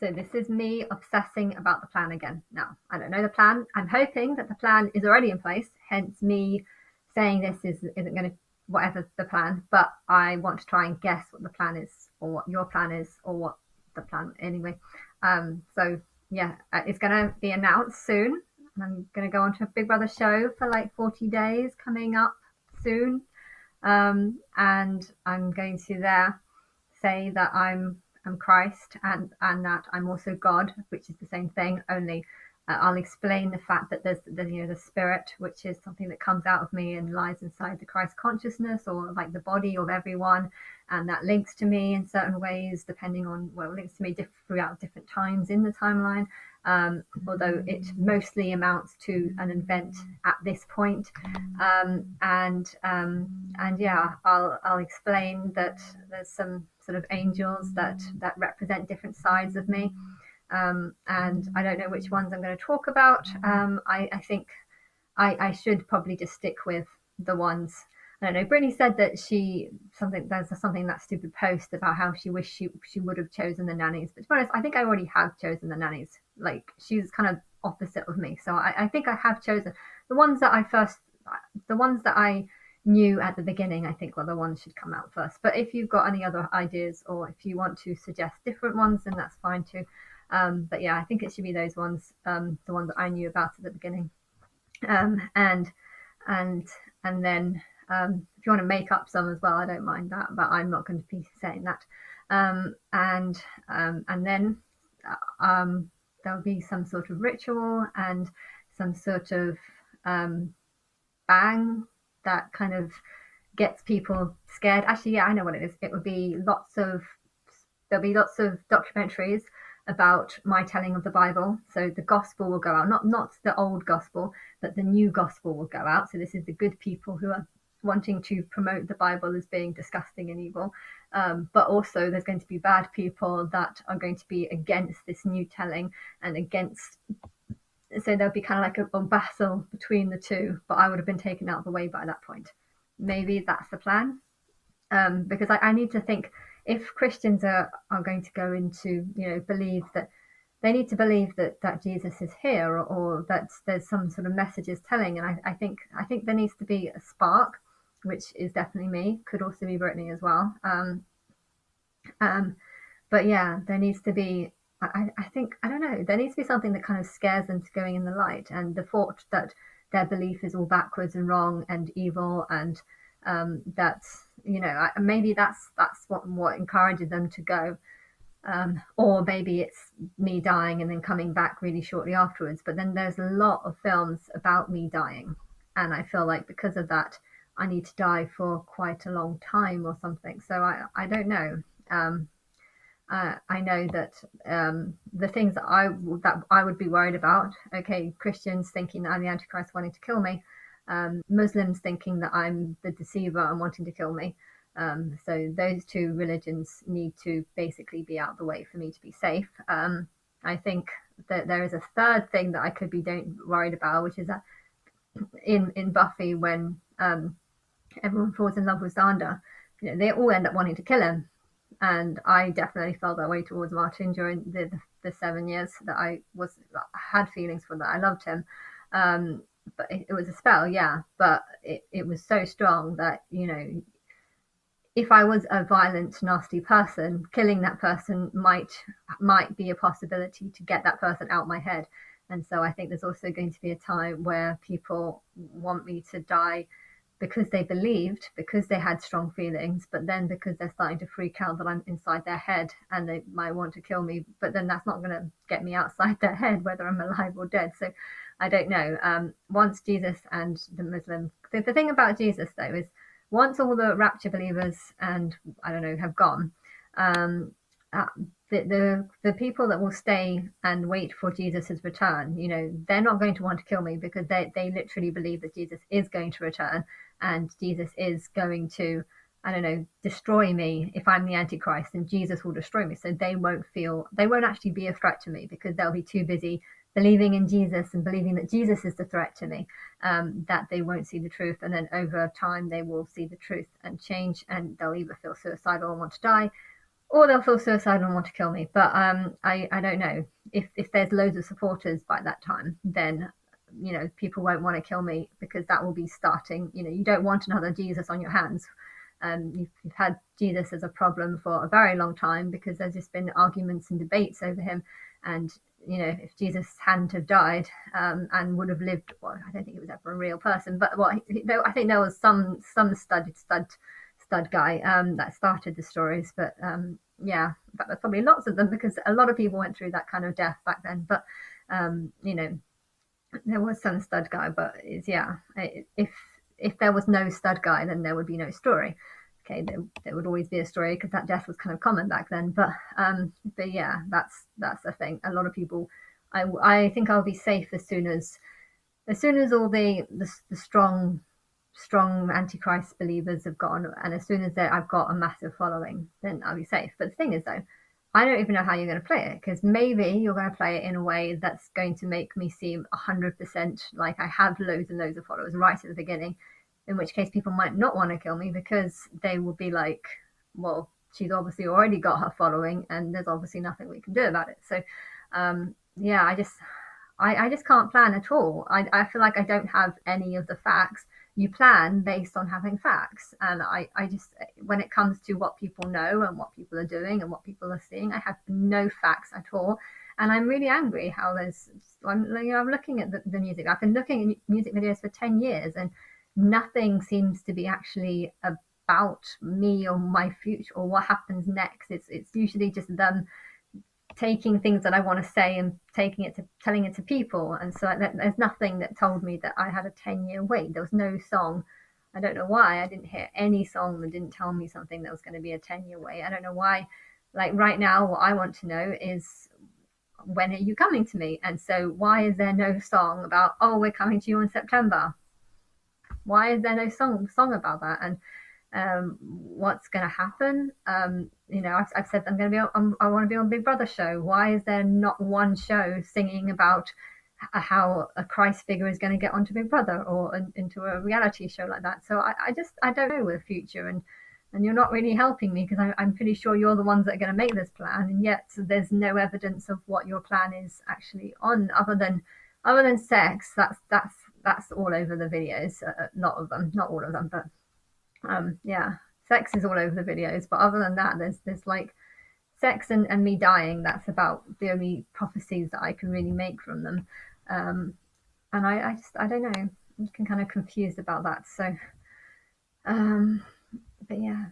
So this is me obsessing about the plan again. Now, I don't know the plan. I'm hoping that the plan is already in place, hence me saying this isn't going to, whatever the plan, but I want to try and guess what the plan is, or what your plan is, or what the plan anyway. So yeah, it's going to be announced soon. I'm going to go on to a Big Brother show for like 40 days coming up soon. And I'm going to there say that I'm Christ, and that I'm also God, which is the same thing. Only I'll explain the fact that there's the spirit, which is something that comes out of me and lies inside the Christ consciousness, or like the body of everyone, and that links to me in certain ways, depending on, well, it links to me throughout different times in the timeline. Although it mostly amounts to an event at this point. And yeah, I'll explain that there's some sort of angels that represent different sides of me. And I don't know which ones I'm going to talk about. I think I should probably just stick with the ones. I don't know. Brittany said that there's something, that stupid post about how she wished she would have chosen the nannies. But to be honest, I think I already have chosen the nannies. Like, she's kind of opposite of me, so I think I have chosen the ones that I knew at the beginning. I think, well, the ones should come out first. But if you've got any other ideas, or if you want to suggest different ones, then that's fine too. But yeah, I think it should be those ones, the ones that I knew about at the beginning. And then if you want to make up some as well, I don't mind that, but I'm not going to be saying that. And then there'll be some sort of ritual and some sort of bang that kind of gets people scared. Actually, yeah, I know what it is. There'll be lots of documentaries about my telling of the Bible. So the gospel will go out, not the old gospel, but the new gospel will go out. So this is the good people who are wanting to promote the Bible as being disgusting and evil. But also there's going to be bad people that are going to be against this new telling, and against, so there'll be kind of like a battle between the two, but I would have been taken out of the way by that point. Maybe that's the plan. Because I need to think, if Christians are going to go into, believe that, they need to believe that Jesus is here, or that there's some sort of messages telling. And I think there needs to be a spark, which is definitely me, could also be Brittany as well. But yeah, there needs to be, I think, I don't know, there needs to be something that kind of scares them to going in the light, and the thought that their belief is all backwards and wrong and evil, and that's, maybe that's what encourages them to go. Or maybe it's me dying and then coming back really shortly afterwards. But then there's a lot of films about me dying, and I feel like because of that, I need to die for quite a long time or something. So I don't know. I know that the things that I would be worried about. Okay, Christians thinking that I'm the Antichrist wanting to kill me. Muslims thinking that I'm the deceiver and wanting to kill me. So those two religions need to basically be out of the way for me to be safe. I think that there is a third thing that I could be worried about, which is that in Buffy, when everyone falls in love with Xander, they all end up wanting to kill him. And I definitely felt that way towards Martin during the 7 years that I had feelings for that. I loved him. But it was a spell, yeah. But it was so strong that, if I was a violent, nasty person, killing that person might be a possibility to get that person out my head. And so I think there's also going to be a time where people want me to die because they believed, because they had strong feelings, but then because they're starting to freak out that I'm inside their head and they might want to kill me, but then that's not going to get me outside their head, whether I'm alive or dead. So I don't know. Once Jesus and the Muslim, the thing about Jesus though is, once all the rapture believers and I don't know have gone, the people that will stay and wait for Jesus's return, they're not going to want to kill me, because they literally believe that Jesus is going to return, and Jesus is going to, I don't know, destroy me if I'm the Antichrist, and Jesus will destroy me. So they won't actually be a threat to me, because they'll be too busy believing in Jesus and believing that Jesus is the threat to me, that they won't see the truth. And then over time, they will see the truth and change, and they'll either feel suicidal and want to die, or they'll feel suicidal and want to kill me. But I don't know. If there's loads of supporters by that time, then people won't want to kill me, because that will be starting. You don't want another Jesus on your hands. You've had Jesus as a problem for a very long time, because there's just been arguments and debates over him. And if Jesus hadn't have died, and would have lived, well, I don't think he was ever a real person, but I think there was some stud guy that started the stories. But yeah, in fact, there's probably lots of them, because a lot of people went through that kind of death back then. But um, you know, there was some stud guy. But yeah, if there was no stud guy, then there would be no story. Okay, there would always be a story, because that death was kind of common back then. But yeah, that's the thing. A lot of people, I think I'll be safe as soon as all the strong antichrist believers have gone, and as soon as I've got a massive following, then I'll be safe. But the thing is, though, I don't even know how you're going to play it, because maybe you're going to play it in a way that's going to make me seem 100% like I have loads and loads of followers right at the beginning, in which case people might not want to kill me, because they will be like, well, she's obviously already got her following, and there's obviously nothing we can do about it. So yeah, I just can't plan at all. I feel like I don't have any of the facts. You plan based on having facts. And I just, when it comes to what people know and what people are doing and what people are seeing, I have no facts at all. And I'm really angry how I'm looking at the music. I've been looking at music videos for 10 years, and nothing seems to be actually about me or my future or what happens next. It's usually just them taking things that I want to say and telling it to people. And so there's nothing that told me that I had a 10-year wait. There was no song. I don't know why I didn't hear any song that didn't tell me something that was going to be a 10-year wait. I don't know why. Like right now, what I want to know is, when are you coming to me? And so why is there no song about, oh, we're coming to you in September? Why is there no song about that? And what's going to happen? I've said I'm going to be I want to be on Big Brother show. Why is there not one show singing about how a Christ figure is going to get onto Big Brother or into a reality show like that? So I don't know with the future, and you're not really helping me, because I'm pretty sure you're the ones that are going to make this plan, and yet there's no evidence of what your plan is actually on, other than sex. That's all over the videos. Not all of them, but yeah, sex is all over the videos. But other than that, there's like sex and me dying. That's about the only prophecies that I can really make from them. Um, and I don't know. I'm kind of confused about that. So, um, but yeah.